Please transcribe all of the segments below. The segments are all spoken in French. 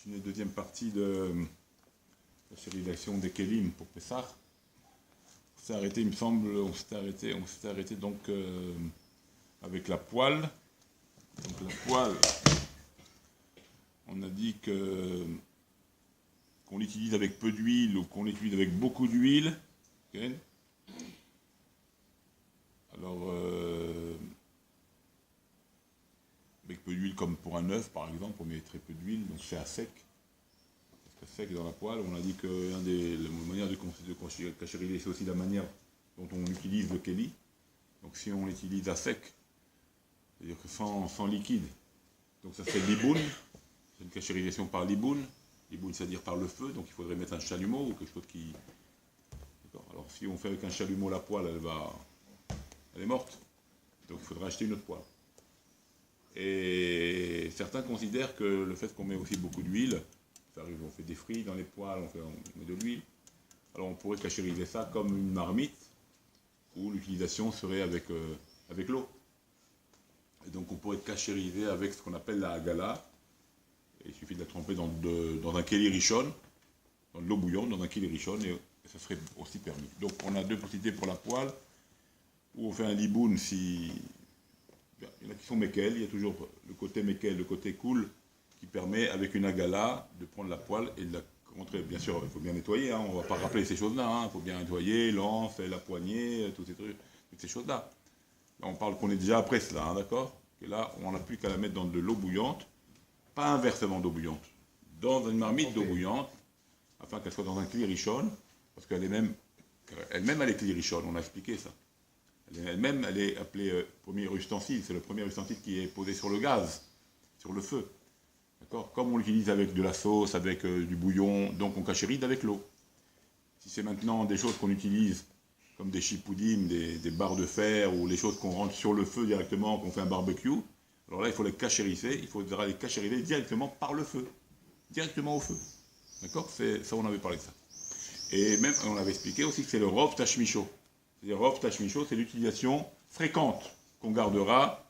une deuxième partie de la stérilisation des Kélim pour Pessah. On s'est arrêté, il me semble, on s'était arrêté donc avec la poêle. Donc la poêle, on a dit qu'on l'utilise avec peu d'huile ou qu'on l'utilise avec beaucoup d'huile. Okay. Alors, avec peu d'huile comme pour un œuf par exemple, on met très peu d'huile, donc c'est à sec. Sec dans la poêle. On a dit que la manière de cachériser, c'est aussi la manière dont on utilise le kéli. Donc si on l'utilise à sec, c'est-à-dire que sans liquide, donc ça serait liboun, c'est une cachérisation par liboun, c'est-à-dire par le feu, donc il faudrait mettre un chalumeau ou quelque chose qui... Alors si on fait avec un chalumeau la poêle, elle est morte, donc il faudra acheter une autre poêle. Et certains considèrent que le fait qu'on met aussi beaucoup d'huile, ça arrive, on fait des frites dans les poêles, on met de l'huile. Alors on pourrait cachériser ça comme une marmite, où l'utilisation serait avec l'eau. Et donc on pourrait cachériser avec ce qu'on appelle la hagala. Et il suffit de la tremper dans un kéli rishon, dans de l'eau bouillante, dans un kéli rishon, et ça serait aussi permis. Donc on a deux possibilités pour la poêle, où on fait un liboun si... Il y en a qui sont mekel, il y a toujours le côté mekel, le côté cool, qui permet, avec une agala, de prendre la poêle et de la rentrer. Bien sûr, il faut bien nettoyer, hein, on ne va pas rappeler ces choses-là, il faut bien nettoyer l'anse, la poignée, tous ces trucs, toutes ces choses-là. Là, on parle qu'on est déjà après cela, hein, d'accord? Et là, on n'a plus qu'à la mettre dans de l'eau bouillante, pas inversement d'eau bouillante, dans une marmite d'eau bouillante, afin qu'elle soit dans un kli rishon, parce qu'elle-même, elle est kli rishon, on a expliqué ça. Elle-même, elle est appelée premier ustensile, c'est le premier ustensile qui est posé sur le gaz, sur le feu. Comme on l'utilise avec de la sauce, avec du bouillon, donc on cachérise avec l'eau. Si c'est maintenant des choses qu'on utilise, comme des chipoudim, des barres de fer, ou les choses qu'on rentre sur le feu directement, qu'on fait un barbecue, alors là, il faut les cachériser, il faudra les cachériser directement par le feu, directement au feu. D'accord? Ça, on avait parlé de ça. Et même, on avait expliqué aussi que c'est le rov tashmicho. C'est-à-dire, rov tashmicho, c'est l'utilisation fréquente qu'on gardera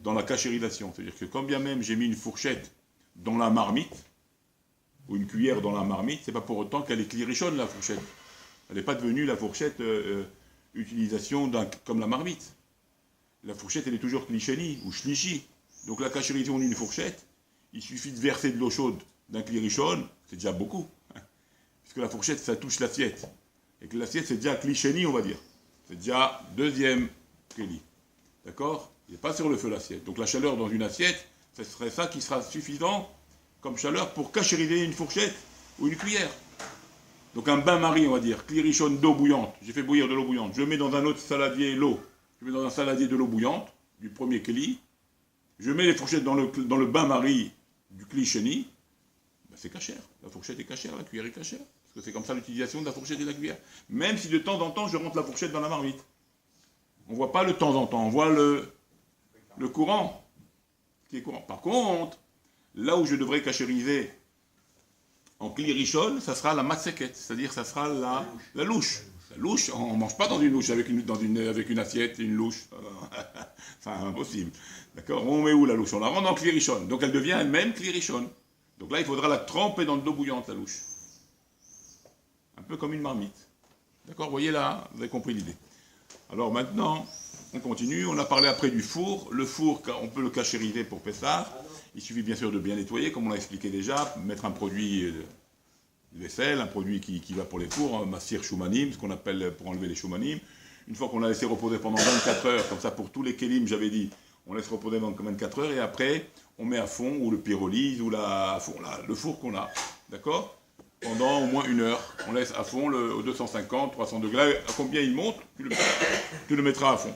dans la cachérisation. C'est-à-dire que quand bien même j'ai mis une fourchette dans la marmite, ou une cuillère dans la marmite, c'est pas pour autant qu'elle est clirichonne, la fourchette. Elle n'est pas devenue la fourchette utilisation comme la marmite. La fourchette, elle est toujours clicheni ou shlishi. Donc la cachérisation d'une fourchette, il suffit de verser de l'eau chaude d'un clirichon, c'est déjà beaucoup. Puisque la fourchette, ça touche l'assiette. Et que l'assiette, c'est déjà clicheni, on va dire. C'est déjà deuxième kéli. D'accord? Il n'est pas sur le feu l'assiette. Donc la chaleur dans une assiette, ce serait ça qui sera suffisant comme chaleur pour cachériser une fourchette ou une cuillère. Donc un bain-marie, on va dire, clirichon d'eau bouillante. J'ai fait bouillir de l'eau bouillante. Je mets dans un autre saladier l'eau. Je mets dans un saladier de l'eau bouillante, du premier kéli. Je mets les fourchettes dans le bain-marie du clicheni. Ben c'est cachère. La fourchette est cachère, la cuillère est cachère. Parce que c'est comme ça l'utilisation de la fourchette et de la cuillère. Même si de temps en temps, je rentre la fourchette dans la marmite. On ne voit pas le temps en temps, on voit le courant. Qui est courant. Par contre, là où je devrais cachériser en clirichon, ça sera la matzeket, c'est-à-dire ça sera la louche. La louche, on ne mange pas dans une louche avec une assiette et une louche. C'est impossible. D'accord? On met où la louche? On la rend en clirichon. Donc elle devient elle-même clirichon. Donc là, il faudra la tremper dans de l'eau bouillante, la louche. Un peu comme une marmite. D'accord? Vous voyez là, vous avez compris l'idée. Alors maintenant, on continue. On a parlé après du four. Le four, on peut le cachériser pour Pessah. Il suffit bien sûr de bien nettoyer, comme on l'a expliqué déjà, mettre un produit de vaisselle, un produit qui va pour les fours, un massir shumanim, ce qu'on appelle pour enlever les shumanim. Une fois qu'on l'a laissé reposer pendant 24 heures, comme ça pour tous les kélim, j'avais dit, on laisse reposer pendant 24 heures, et après, on met à fond, ou le pyrolyse, ou le four qu'on a. D'accord? Pendant au moins 1 heure. On laisse à fond au 250, 300 degrés. À combien il monte, tu le mettras à fond.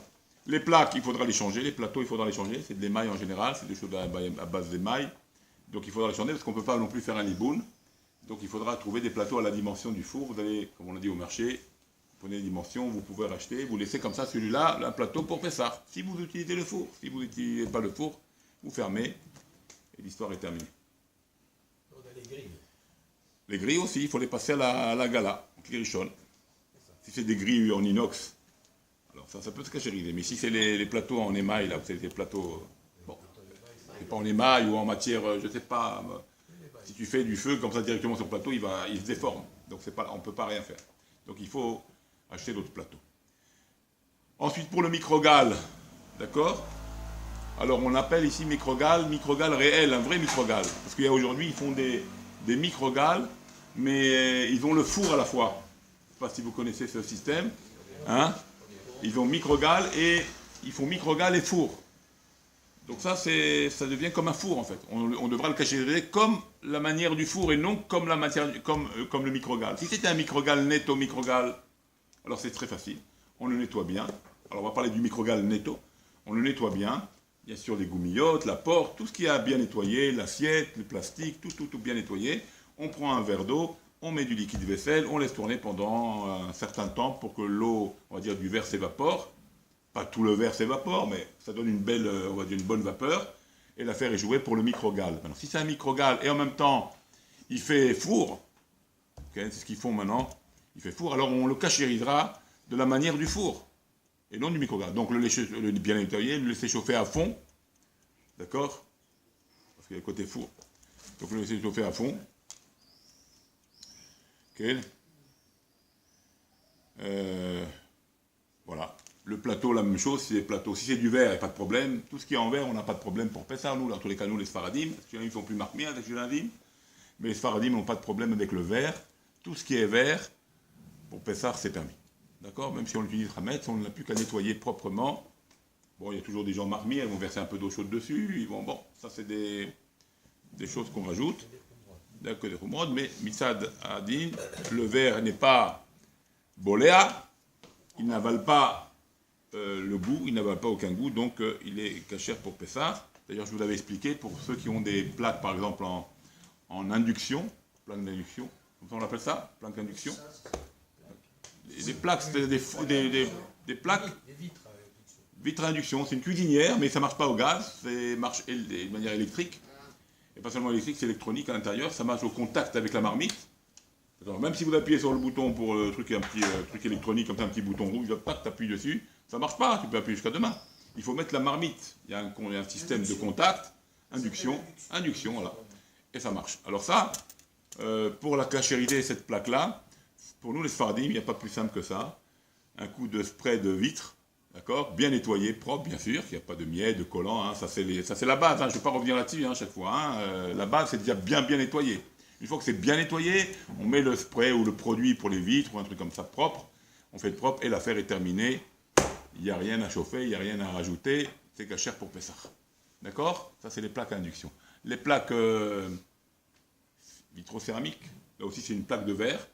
Les plaques, il faudra les changer. Les plateaux, il faudra les changer. C'est de l'émail en général. C'est des choses à base d'émail. Donc il faudra les changer parce qu'on ne peut pas non plus faire un liboun. Donc il faudra trouver des plateaux à la dimension du four. Vous allez, comme on l'a dit au marché, vous prenez les dimensions, vous pouvez racheter. Vous laissez comme ça celui-là, un plateau pour Pessah. Si vous utilisez le four. Si vous n'utilisez pas le four, vous fermez. Et l'histoire est terminée. On a les grilles. Les grilles aussi, il faut les passer à la gala, en clirichon. Si c'est des grilles en inox, alors ça peut se cachériser. Mais si c'est les plateaux en émail, là, vous savez, les plateaux, bon, c'est pas en émail ou en matière, je sais pas, Si tu fais du feu comme ça directement sur le plateau, il se déforme. Donc on ne peut pas rien faire. Donc il faut acheter d'autres plateaux. Ensuite, pour le microgal, d'accord? Alors on appelle ici microgal réel, un vrai microgal. Parce qu'il y a aujourd'hui, ils font des microgals, mais ils ont le four à la fois. Je ne sais pas si vous connaissez ce système. Hein? Ils ont microgal et ils font microgal et four. Donc ça devient comme un four en fait. On devra le cachériser comme la manière du four et non comme comme le microgal. Si c'était un microgal netto microgal, alors c'est très facile. On le nettoie bien. Alors on va parler du microgal netto. On le nettoie bien. Bien sûr les goumillottes, la porte, tout ce qui a bien nettoyé, l'assiette, le plastique, tout bien nettoyé. On prend un verre d'eau, on met du liquide vaisselle, on laisse tourner pendant un certain temps pour que l'eau, on va dire, du verre s'évapore. Pas tout le verre s'évapore, mais ça donne une belle, on va dire, une bonne vapeur. Et l'affaire est jouée pour le microgal. Maintenant, si c'est un microgal et en même temps, il fait four, okay, c'est ce qu'ils font maintenant, il fait four, alors on le cachérisera de la manière du four, et non du microgal. Donc le bien nettoyer, le laisser chauffer à fond, d'accord? Parce qu'il y a le côté four. Donc le laisser chauffer à fond. Ok. Voilà. Le plateau, la même chose, si c'est du verre, il n'y a pas de problème. Tout ce qui est en verre, on n'a pas de problème pour Pessah. Nous, dans tous les cas, nous, les Sfaradim, ils ne font plus marmire avec Julandim, mais les Sfaradim n'ont pas de problème avec le verre. Tout ce qui est verre, pour Pessah, c'est permis. D'accord? Même si on l'utilise Hametz, on n'a plus qu'à nettoyer proprement. Bon, il y a toujours des gens marmires, ils vont verser un peu d'eau chaude dessus. Bon, ça, c'est des choses qu'on rajoute. D'accord, des Khumrod, mais Mitzad Adin, le verre n'est pas boléa, il n'avale pas le goût, il n'avale pas aucun goût, donc il est cachère pour Pessah. D'ailleurs, je vous l'avais expliqué, pour ceux qui ont des plaques, par exemple, en induction, plaque d'induction, comment on appelle ça? Plaque d'induction. Des plaques, c'est des plaques. Des vitres à induction, c'est une cuisinière, mais ça ne marche pas au gaz, ça marche de manière électrique. Et pas seulement électrique, c'est électronique à l'intérieur, ça marche au contact avec la marmite. Alors, même si vous appuyez sur le bouton pour le truc, un petit truc électronique, comme ça, un petit bouton rouge, tu appuies dessus, ça ne marche pas, tu peux appuyer jusqu'à demain. Il faut mettre la marmite, il y a un système de contact, induction, voilà, et ça marche. Alors ça, pour la cachériser cette plaque-là, pour nous les Sfaradim, il n'y a pas plus simple que ça. Un coup de spray de vitre, d'accord, bien nettoyé, propre bien sûr, qu'il n'y a pas de miel, de collant, hein, ça c'est la base, hein, je ne vais pas revenir là-dessus chaque fois. Hein, la base c'est déjà bien nettoyé. Une fois que c'est bien nettoyé, on met le spray ou le produit pour les vitres ou un truc comme ça propre, on fait le propre et l'affaire est terminée. Il n'y a rien à chauffer, il n'y a rien à rajouter, c'est cachère pour Pessah. D'accord? Ça c'est les plaques à induction. Les plaques vitrocéramiques, là aussi c'est une plaque de verre.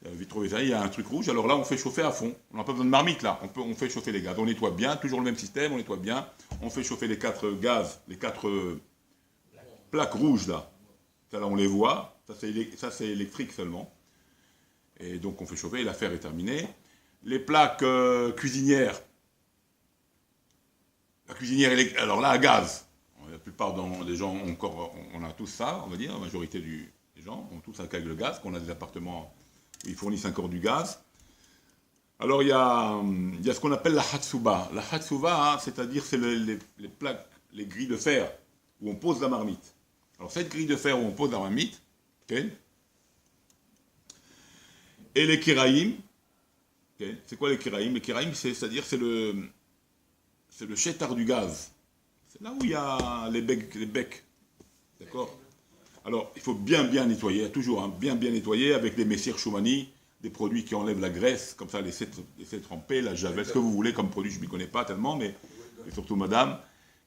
Vitrocéramique, il y a un truc rouge, alors là on fait chauffer à fond. On n'a pas besoin de marmite là, on fait chauffer les gaz. On nettoie bien, toujours le même système, on nettoie bien. On fait chauffer les 4 gaz, les 4 plaques rouges là. Ça là on les voit, ça c'est électrique seulement. Et donc on fait chauffer, l'affaire est terminée. Les plaques cuisinières, la cuisinière électrique, alors là à gaz. La plupart des gens on a tous ça, on va dire, la majorité des gens ont tous un avec le gaz, qu'on a des appartements où ils fournissent encore du gaz. Alors il y a ce qu'on appelle la Hatsuba. La Hatsuba, hein, c'est-à-dire c'est les plaques, les grilles de fer où on pose la marmite. Alors cette grille de fer où on pose la marmite, okay, et les Kiraïm, okay, c'est quoi les Kiraïm? Les Kiraïm, c'est-à-dire c'est le chétard du gaz. C'est là où il y a les becs. D'accord? Alors, il faut bien nettoyer, toujours hein, bien nettoyer avec des messirs Choumani, des produits qui enlèvent la graisse, comme ça, laisser tremper, la javel, ce que vous voulez comme produit, je ne m'y connais pas tellement, mais surtout madame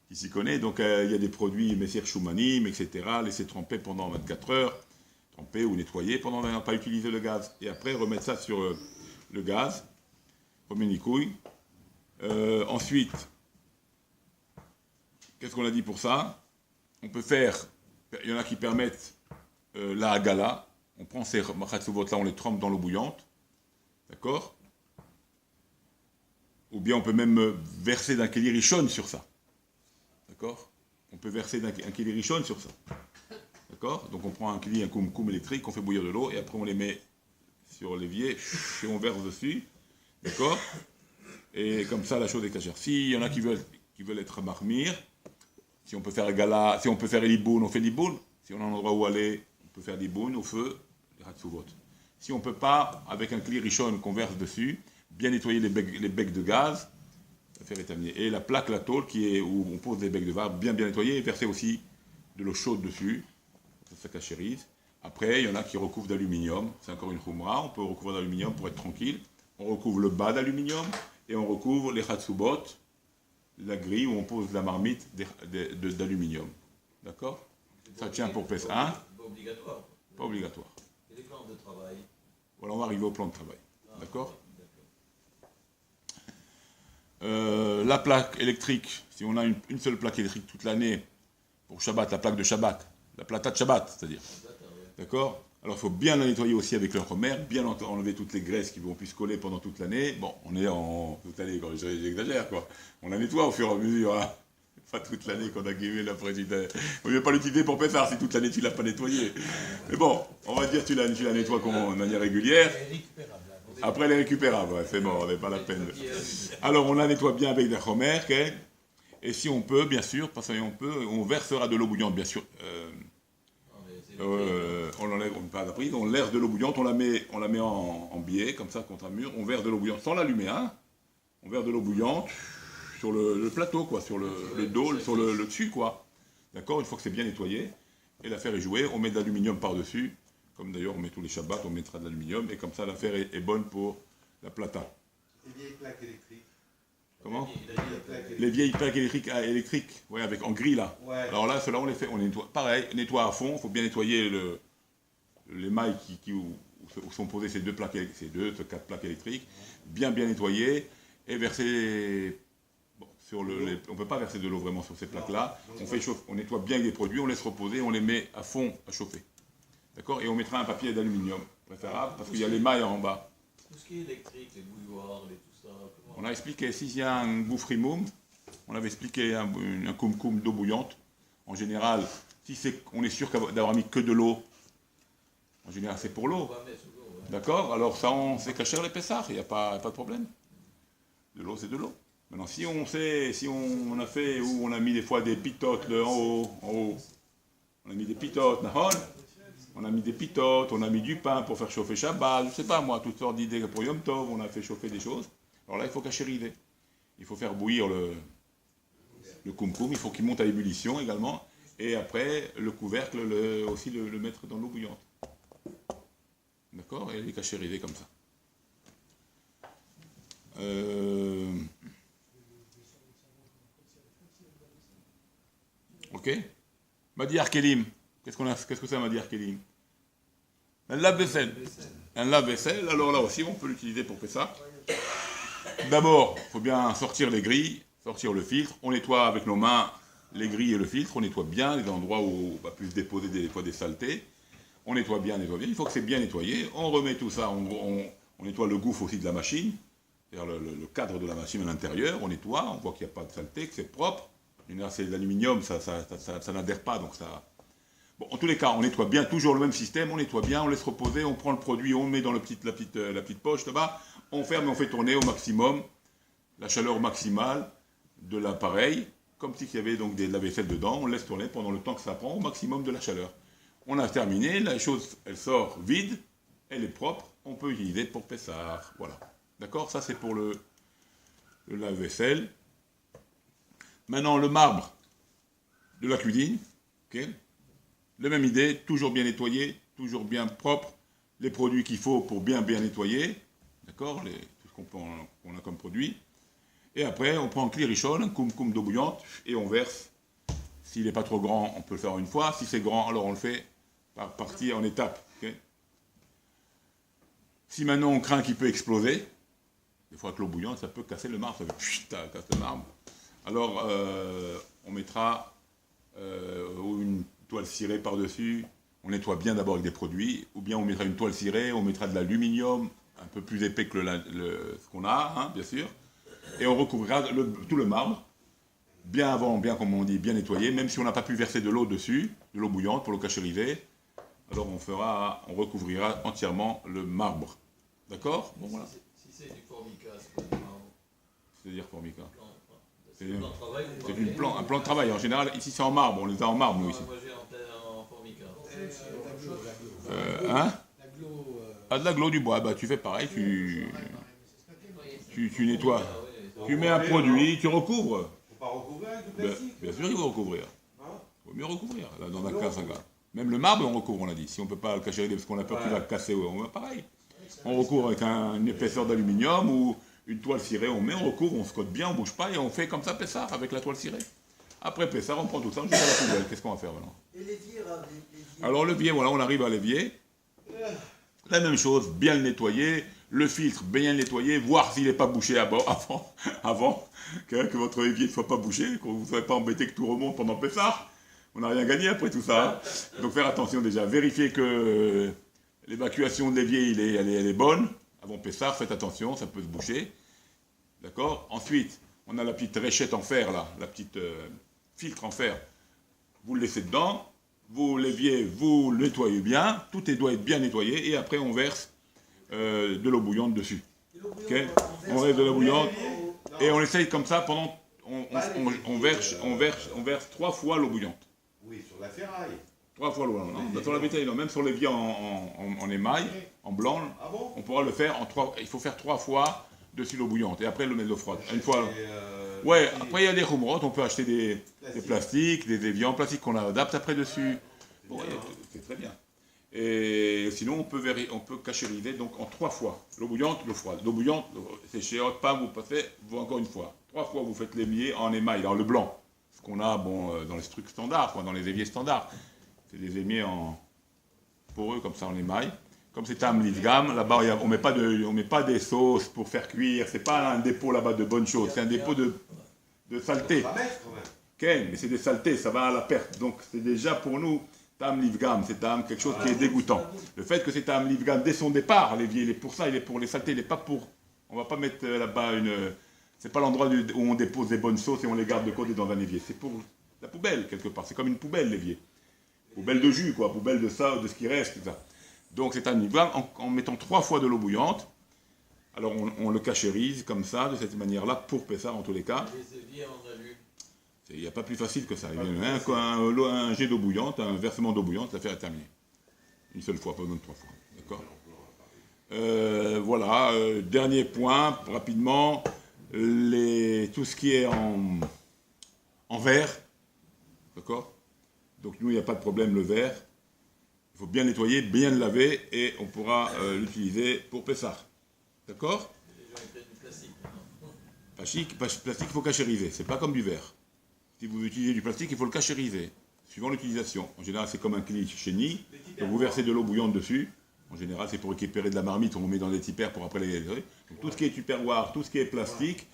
qui s'y connaît. Donc, il y a des produits messirs Choumani, etc., laisser tremper pendant 24 heures, tremper ou nettoyer pendant ne pas utiliser le gaz. Et après, remettre ça sur le gaz, remettre les couilles. Ensuite, qu'est-ce qu'on a dit pour ça? On peut faire, il y en a qui permettent la hagala. On prend ces machatzuvot là, on les trempe dans l'eau bouillante. D'accord? Ou bien on peut même verser d'un keli rishon sur ça. D'accord? On peut verser un keli rishon sur ça. D'accord? Donc on prend un keli, un koum électrique, on fait bouillir de l'eau et après on les met sur l'évier et on verse dessus. D'accord? Et comme ça la chose est cachère. S'il y en a qui veulent être marmire, si on peut faire gala, si on peut faire liboun, on fait liboun. Si on a un endroit où aller, on peut faire des bounes au feu, les hatsuvot. Si on ne peut pas, avec un kli rishon qu'on verse dessus, bien nettoyer les becs de gaz, l'affaire est terminée. Et la plaque, la tôle, où on pose des becs de vase, bien nettoyer, et verser aussi de l'eau chaude dessus, ça cachérise. Après, il y en a qui recouvrent d'aluminium, c'est encore une khumra, on peut recouvrir d'aluminium pour être tranquille. On recouvre le bas d'aluminium, et on recouvre les hatsubot, la grille où on pose la marmite d'aluminium. D'accord? Ça tient pour PES 1. Pas obligatoire. Pas obligatoire. Et les plans de travail. Voilà, on va arriver au plan de travail. D'accord? La plaque électrique, si on a une seule plaque électrique toute l'année, pour Shabbat, la plaque de Shabbat, la plata de Shabbat, c'est-à-dire. D'accord? Alors il faut bien la nettoyer aussi avec le romer, bien enlever toutes les graisses qui vont plus se coller pendant toute l'année. Bon, on est en toute l'année, j'exagère quoi. On la nettoie au fur et à mesure. Hein. Pas toute l'année qu'on a guéri la présidente. On ne veut pas l'utiliser pour Pessar si toute l'année tu ne l'as pas nettoyé. Mais bon, on va dire que tu la nettoies de manière régulière. Après, elle est récupérable, ouais, c'est bon, on n'est pas la peine. Alors, on la nettoie bien avec des romer, okay? Et si on peut, bien sûr, parce qu'on peut, on versera de l'eau bouillante, bien sûr. On l'enlève, on verse de l'eau bouillante, on la met en biais, comme ça, contre un mur. On verse de l'eau bouillante sans l'allumer, hein. On verse de l'eau bouillante sur le plateau, quoi, sur le dos, sur le dessus, quoi. D'accord? Une fois que c'est bien nettoyé, et l'affaire est jouée, on met de l'aluminium par-dessus. Comme d'ailleurs on met tous les Shabbats, on mettra de l'aluminium, et comme ça l'affaire est bonne pour la plata. Les vieilles plaques électriques. Comment? Les vieilles plaques électriques, ouais, en gris là. Ouais. Alors là, ceux-là on les fait, on les nettoie. Pareil, nettoie à fond, il faut bien nettoyer les mailles où sont posées ces quatre plaques électriques, bien nettoyer, et verser. Bon, on ne peut pas verser de l'eau vraiment sur ces plaques-là. On nettoie bien les produits, on laisse reposer, on les met à fond à chauffer. D'accord? Et on mettra un papier d'aluminium, préférable, parce qu'il y a les mailles en bas. Tout ce qui est électrique, les bouilloires, tout ça. On a expliqué, s'il y a un gouffrimoum, on avait expliqué un koum d'eau bouillante. En général, si on est sûr d'avoir mis que de l'eau, en général c'est pour l'eau. Ouais. D'accord? Alors ça, c'est caché les pessards, il n'y a pas de problème. De l'eau, c'est de l'eau. Maintenant, si on a fait, où on a mis des fois des pitotes en haut, on a mis des pitotes, on a mis des pitotes, on a mis du pain pour faire chauffer Shabbat, je ne sais pas moi, toutes sortes d'idées pour Yom Tov, on a fait chauffer des choses. Alors là, il faut cachériser. Il faut faire bouillir le koum, il faut qu'il monte à ébullition également, et après, le couvercle, aussi le mettre dans l'eau bouillante. D'accord? Et les cachériser comme ça. Ok? Madi Arkelim. Qu'est-ce que c'est un Madi Arkelim? Un lave-vaisselle. Un lave-vaisselle, alors là aussi, on peut l'utiliser pour faire ça. D'abord, il faut bien sortir les grilles, sortir le filtre. On nettoie avec nos mains les grilles et le filtre. On nettoie bien les endroits où on va plus déposer des fois des saletés. On nettoie bien. Il faut que c'est bien nettoyé. On remet tout ça, on nettoie le gouffre aussi de la machine. C'est-à-dire le cadre de la machine à l'intérieur. On nettoie, on voit qu'il n'y a pas de saleté, que c'est propre. C'est de l'aluminium, ça n'adhère pas, donc ça... Bon, en tous les cas, on nettoie bien, toujours le même système, on nettoie bien, on laisse reposer, on prend le produit, on le met dans la petite poche là-bas, on ferme et on fait tourner au maximum, la chaleur maximale de l'appareil, comme s'il y avait donc de la vaisselle dedans, on laisse tourner pendant le temps que ça prend, au maximum de la chaleur. On a terminé, la chose, elle sort vide, elle est propre, on peut utiliser pour Pessar, voilà. D'accord? Ça c'est pour le lave-vaisselle. Maintenant, le marbre de la cuisine, ok? La même idée, toujours bien nettoyé, toujours bien propre, les produits qu'il faut pour bien nettoyer, d'accord, tout ce qu'on a comme produit. Et après, on prend un kli rishon, un koum d'eau bouillante, et on verse. S'il n'est pas trop grand, on peut le faire une fois. Si c'est grand, alors on le fait par partie en étapes. Okay. Si maintenant on craint qu'il peut exploser, des fois que l'eau bouillante, ça peut casser le marbre, ça fait casse le marbre. Alors, on mettra une toile cirée par-dessus, on nettoie bien d'abord avec des produits, ou bien on mettra une toile cirée, on mettra de l'aluminium, un peu plus épais que ce qu'on a, hein, bien sûr, et on recouvrira tout le marbre, bien avant, bien comme on dit, bien nettoyé, même si on n'a pas pu verser de l'eau dessus, de l'eau bouillante pour le cachériser, alors on recouvrira entièrement le marbre. D'accord? Bon, voilà. Si c'est du formica, c'est pas du marbre. C'est-à-dire formica. C'est un plan de travail. Un plan de travail. En général, ici c'est en marbre, on les a en marbre, nous, ici. Moi j'ai en formica. Hein? L'agglo, Ah, de l'agglo, du bois, bah tu fais pareil, tu nettoies. Tu mets un produit, tu recouvres. Faut pas recouvrir avec du Bien, plastique. bien sûr, il faut recouvrir. Hein? Il vaut mieux recouvrir, là, dans un cas, ça va. Même le marbre, on recouvre, on a dit. Si on ne peut pas le cacher, parce qu'on a peur qu'il va casser, on va pareil. On recouvre avec une épaisseur d'aluminium ou une toile cirée, on met, on recouvre, on se cote bien, on ne bouge pas et on fait comme ça Pessard avec la toile cirée. Après Pessard, on prend tout ça, on jette à la poubelle. Qu'est-ce qu'on va faire maintenant? Et l'évier, l'évier. Alors l'évier, voilà, on arrive à l'évier. La même chose, bien le nettoyer, le filtre bien le nettoyer, voir s'il n'est pas bouché avant que votre évier ne soit pas bouché, que vous ne soyez pas embêté que tout remonte pendant Pessard. On n'a rien gagné après tout ça. Hein. Donc faire attention déjà, vérifier que l'évacuation de l'évier elle est bonne. Avant Pessard, faites attention, ça peut se boucher. D'accord? Ensuite, on a la petite réchette en fer là, la petite filtre en fer. Vous le laissez dedans. Vous l'évier, vous le nettoyez bien, doit être bien nettoyé, et après on verse de l'eau bouillante dessus. Okay. On verse de l'eau bouillante, et on essaye comme ça pendant... On verse 3 fois l'eau bouillante. Oui, sur la ferraille. 3 fois l'eau bouillante. Sur la bétail, non, même sur l'évier en émail, en blanc, Ah bon? on pourra le faire en 3... Il faut faire 3 fois dessus l'eau bouillante, et après le mettre l'eau froide. Une fois... Et, Ouais, après il y a des roumrottes, on peut acheter des plastiques, des éviers en plastique qu'on adapte après dessus. Bon, c'est très bien. Et sinon, on peut cachériser donc en 3 fois. L'eau bouillante, l'eau froide. L'eau bouillante, c'est chez Hot Pam, vous passez, vous encore une fois. 3 fois, vous faites l'évier en émail, dans le blanc. Ce qu'on a dans les trucs standards, quoi, dans les éviers standards. C'est des éviers poreux, comme ça, en émail. Comme c'est un Livgam, là-bas, on ne met pas des sauces pour faire cuire. C'est pas un dépôt là-bas de bonnes choses. C'est un dépôt de saleté. Ça va mettre quand même. Ken, mais c'est des saletés, ça va à la perte. Donc c'est déjà pour nous, Tam Livgam, c'est quelque chose qui est dégoûtant. Le fait que c'est Tam Livgam dès son départ, l'évier, il est pour ça, il est pour les saletés, il n'est pas pour... On ne va pas mettre là-bas c'est pas l'endroit où on dépose des bonnes sauces et on les garde de côté dans un évier. C'est pour la poubelle, quelque part. C'est comme une poubelle, l'évier. Poubelle de jus, quoi. Poubelle de ça, de ce qui reste, tout ça. Donc c'est Tam Livgam en mettant 3 fois de l'eau bouillante. Alors on le cachérise comme ça, de cette manière-là, pour Pessard en tous les cas. Les éviers en alu. Il n'y a pas plus facile que ça. Un jet d'eau bouillante, un versement d'eau bouillante, l'affaire est terminée. Une seule fois, pas besoin de 3 fois. D'accord? Voilà. Dernier point, rapidement. Tout ce qui est en verre. D'accord? Donc nous, il n'y a pas de problème, le verre. Il faut bien nettoyer, bien le laver, et on pourra l'utiliser pour Pessard. D'accord? Les gens ils prennent du plastique maintenant. Plastique, il faut cachériser. C'est pas comme du verre. Si vous utilisez du plastique, il faut le cachériser, suivant l'utilisation. En général, c'est comme un chenille. Donc vous versez de l'eau bouillante dessus. En général, c'est pour récupérer de la marmite, on le met dans des tipères pour après les... Donc tout ce qui est tupperware, tout ce qui est plastique,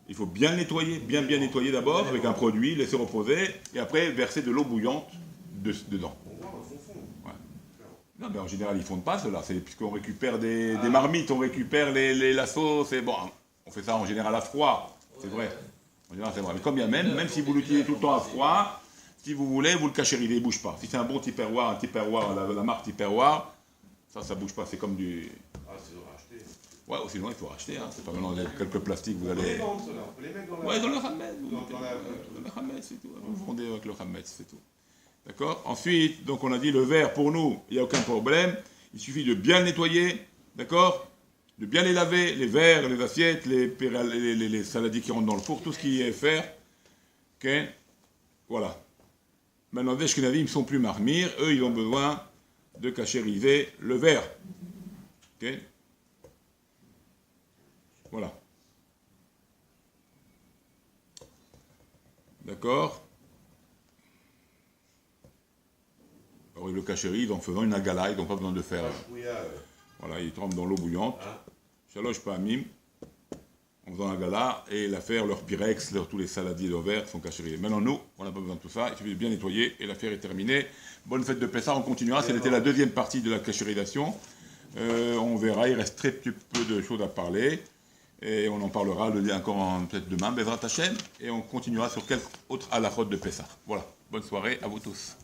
il faut bien le nettoyer, bien nettoyer d'abord avec un produit, laisser reposer, et après verser de l'eau bouillante dedans. Ouais. Non, mais en général, ils ne fondent pas cela. C'est puisqu'on récupère des marmites, on récupère la sauce, et bon, on fait ça en général à froid, c'est vrai. En général, c'est vrai. Mais comme bien même si vous l'utilisez tout le temps à froid, si vous voulez, vous le cachérisez, il ne bouge pas. Si c'est un bon tupperware, la marque tupperware, ça ne bouge pas. C'est comme du... Ah, c'est de racheter. Ouais, sinon il faut racheter. Hein. C'est pas maintenant quelques plastiques, vous allez... On peut les mettre dans la... Ouais, dans le Hametz. Dans la... Le Hametz, c'est tout. Vous vendez avec le Hametz, c'est tout. D'accord? Ensuite, donc on a dit le verre, pour nous, il n'y a aucun problème. Il suffit de bien le nettoyer, d'accord? De bien les laver, les verres, les assiettes, les saladiers qui rentrent dans le four, tout ce qui est fer. Ok? Voilà. Maintenant, les Ashkenazim, ils ne sont plus marmire. Eux, ils ont besoin de cachériser le verre. Ok? Voilà. D'accord? Alors, ils le cachérisent en faisant une agala, ils n'ont pas besoin de faire. Voilà, ils trempent dans l'eau bouillante. Chaloche pa'amim, en faisant un gala, et l'affaire, leur pyrex, tous les saladiers de verre sont cachériés. Maintenant, nous, on n'a pas besoin de tout ça, il suffit de bien nettoyer, et l'affaire est terminée. Bonne fête de Pessah, on continuera, c'était la deuxième partie de la cachérisation. On verra, il reste très peu de choses à parler, et on en parlera encore peut-être demain, Bezrat Hashem, et on continuera sur quelques autres halakhot de Pessah. Voilà, bonne soirée à vous tous.